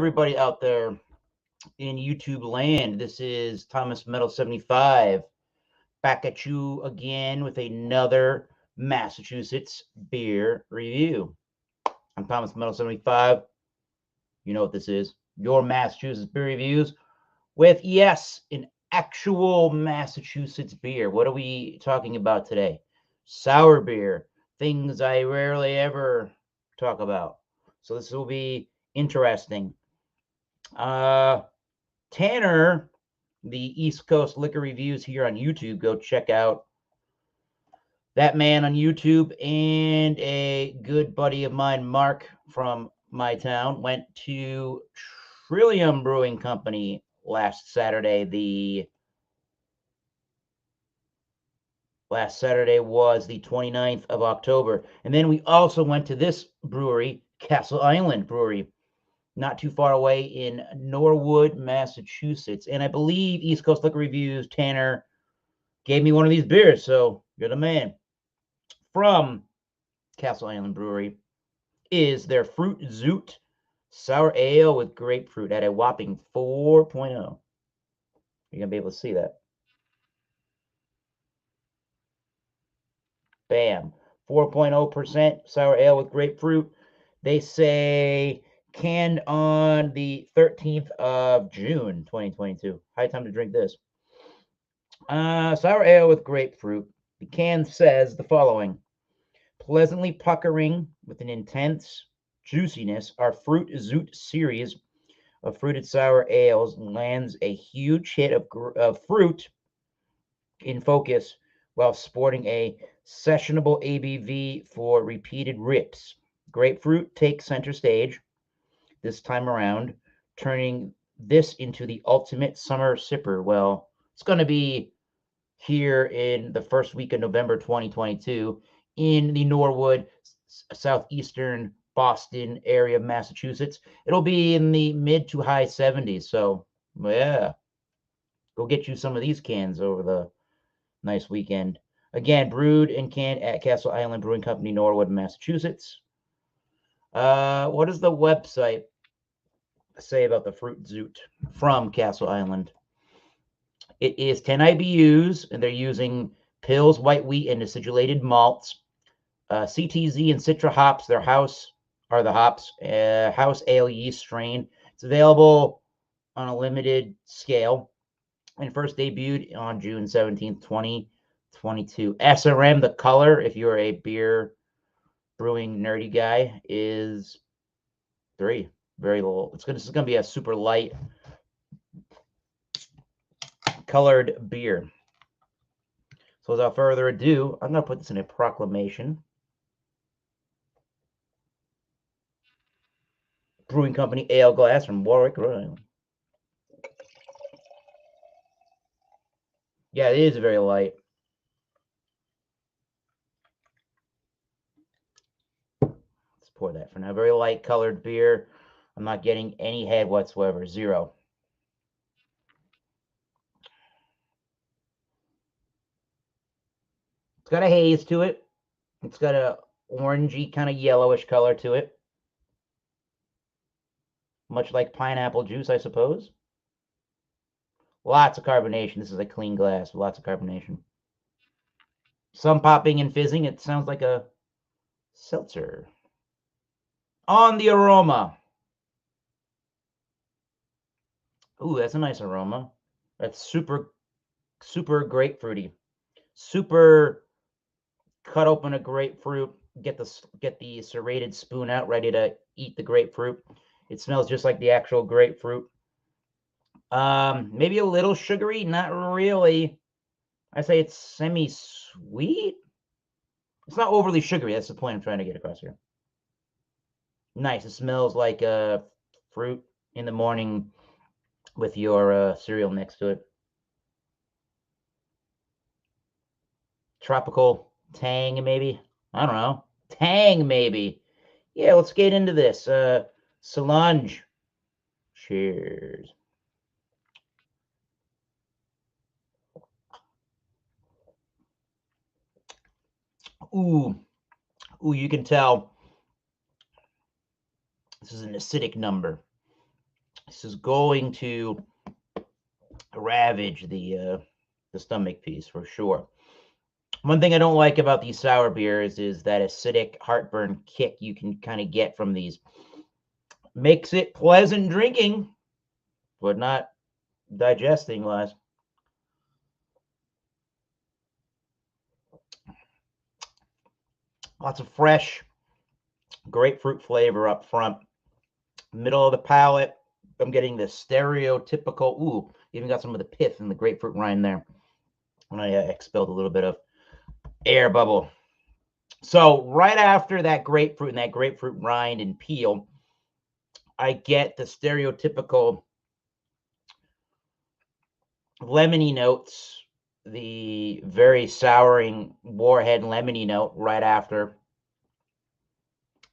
everybody out there in YouTube land. This is Thomas Metal 75 back at you again with another Massachusetts beer review. I'm Thomas Metal 75. You know what this is. Your Massachusetts beer reviews with, yes, an actual Massachusetts beer. What are we talking about today? Sour beer. Things I rarely ever talk about. So this will be interesting. Tanner, the East Coast Liquor Reviews here on YouTube. Go check out that man on YouTube. And a good buddy of mine, Mark, from my town, went to Trillium Brewing Company last Saturday. Last Saturday was the 29th of October. And then we also went to this brewery, Castle Island Brewery, not too far away in Norwood, Massachusetts. And I believe East Coast Liquor Reviews, Tanner, gave me one of these beers, so you're the man. From Castle Island Brewery is their Fruit Zoot Sour Ale with Grapefruit at a whopping 4.0. You're going to be able to see that. Bam. 4.0% Sour Ale with Grapefruit. They say canned on the 13th of June, 2022. High time to drink this. Sour ale with grapefruit. The can says the following. Pleasantly puckering with an intense juiciness, our Fruit Zoot series of fruited sour ales lands a huge hit of fruit in focus while sporting a sessionable ABV for repeated rips. Grapefruit takes center stage this time around, turning this into the ultimate summer sipper. Well, it's going to be here in the first week of November 2022 in the Norwood, southeastern Boston area of Massachusetts. It'll be in the mid to high 70s. So, yeah, go get you some of these cans over the nice weekend. Again, brewed and canned at Castle Island Brewing Company, Norwood, Massachusetts. What does the website say about the Fruit Zoot from Castle Island? It is 10 IBUs, and they're using Pils, white wheat, and acidulated malts. CTZ and Citra hops, their house are the hops. House ale yeast strain. It's available on a limited scale and first debuted on June 17th, 2022. SRM, the color, if you're a beer brewing nerdy guy, is 3. Very low. This is going to be a super light colored beer. So without further ado, I'm going to put this in a proclamation. Brewing Company ale glass from Warwick, Rhode Island. Yeah, it is very light. Let's pour that for now. Very light colored beer. I'm not getting any head whatsoever. 0. It's got a haze to it. It's got a orangey kind of yellowish color to it. Much like pineapple juice, I suppose. Lots of carbonation. This is a clean glass. Lots of carbonation. Some popping and fizzing. It sounds like a seltzer. On the aroma. Ooh, that's a nice aroma. That's super grapefruity. Super cut open a grapefruit. Get the serrated spoon out, ready to eat the grapefruit. It smells just like the actual grapefruit. Maybe a little sugary, not really. I say it's semi-sweet. It's not overly sugary. That's the point I'm trying to get across here. Nice. It smells like fruit in the morning with your cereal next to it. Tropical tang, maybe. I don't know. Tang, maybe. Yeah, let's get into this. Solange. Cheers. Ooh, you can tell this is an acidic number. This is going to ravage the stomach piece for sure. One thing I don't like about these sour beers is that acidic heartburn kick you can kind of get from these. Makes it pleasant drinking, but not digesting wise. Lots of fresh grapefruit flavor up front. Middle of the palate, I'm getting the stereotypical, ooh, even got some of the pith in the grapefruit rind there. When I expelled a little bit of air bubble. So right after that grapefruit and that grapefruit rind and peel, I get the stereotypical lemony notes, the very souring warhead lemony note right after.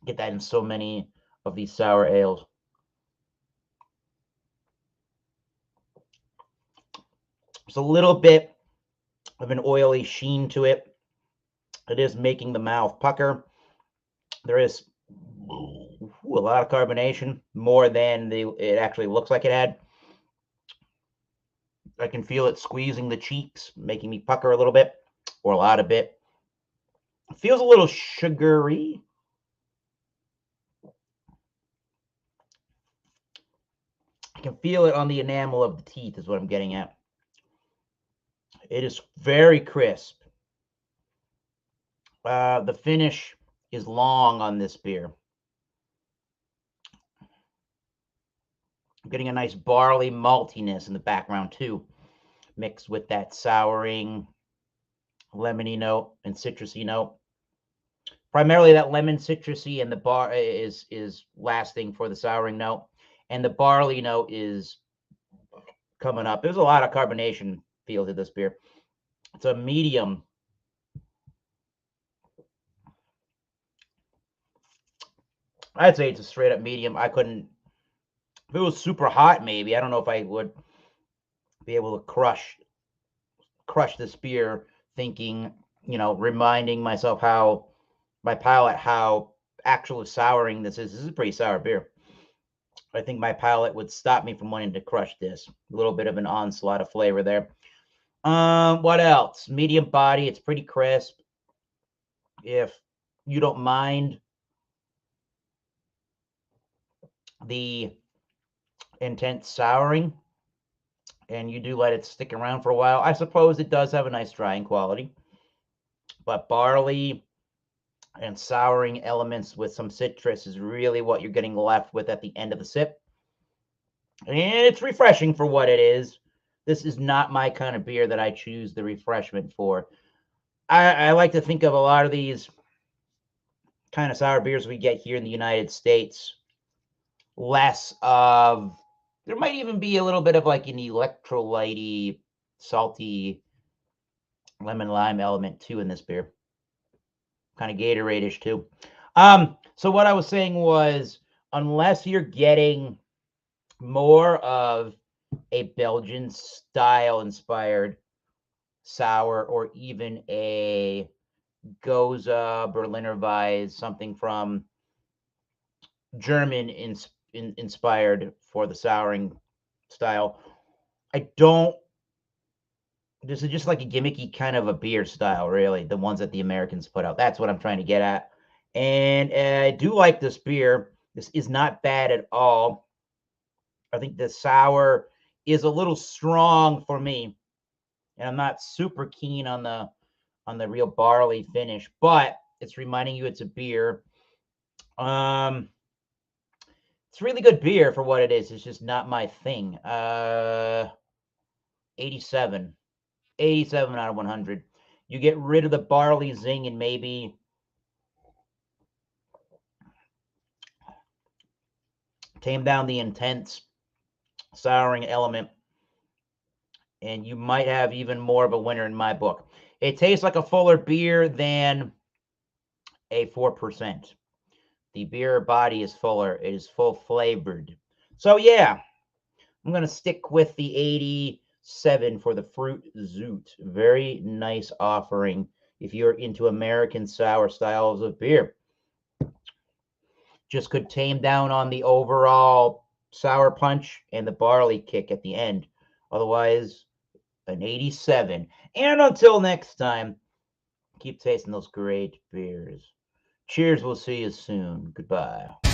Get that in so many of these sour ales. There's a little bit of an oily sheen to it. It is making the mouth pucker. There is a lot of carbonation, more than it actually looks like it had. I can feel it squeezing the cheeks, making me pucker a little bit, or a lot of bit. It feels a little sugary. I can feel it on the enamel of the teeth is what I'm getting at. It is very crisp. The finish is long on this beer. I'm getting a nice barley maltiness in the background too, mixed with that souring, lemony note and citrusy note. Primarily that lemon citrusy, and the bar is lasting for the souring note, and the barley note is coming up. There's a lot of carbonation feel to this beer. It's a medium. I'd say it's a straight up medium. I couldn't, if it was super hot, maybe. I don't know if I would be able to crush this beer, thinking, reminding myself how my palate, how actual souring this is. This is a pretty sour beer. I think my palate would stop me from wanting to crush this. A little bit of an onslaught of flavor there. What else? Medium body. It's pretty crisp. If you don't mind the intense souring and you do let it stick around for a while, I suppose it does have a nice drying quality. But barley and souring elements with some citrus is really what you're getting left with at the end of the sip. And it's refreshing for what it is. This is not my kind of beer that I choose the refreshment for. I like to think of a lot of these kind of sour beers we get here in the United States less of, there might even be a little bit of like an electrolyte-y, salty lemon lime element too in this beer. Kind of Gatorade-ish too. So what I was saying was, unless you're getting more of a Belgian style inspired sour, or even a Goza, Berliner Weiss, something from German inspired for the souring style, this is just like a gimmicky kind of a beer style, really, the ones that the Americans put out. That's what I'm trying to get at. And I do like this beer. This is not bad at all. I think the sour is a little strong for me, and I'm not super keen on the real barley finish, but it's reminding you it's a beer. It's really good beer for what it is. It's just not my thing. 87. 87 out of 100. You get rid of the barley zing and maybe tame down the intense souring element, and you might have even more of a winner in my book. It tastes like a fuller beer than a 4%. The beer body is fuller. It is full flavored. So yeah, I'm going to stick with the 87 for the Fruit Zoot. Very nice offering if you're into American sour styles of beer. Just could tame down on the overall sour punch and the barley kick at the end. Otherwise, an 87. And until next time, keep tasting those great beers. Cheers. We'll see you soon. Goodbye.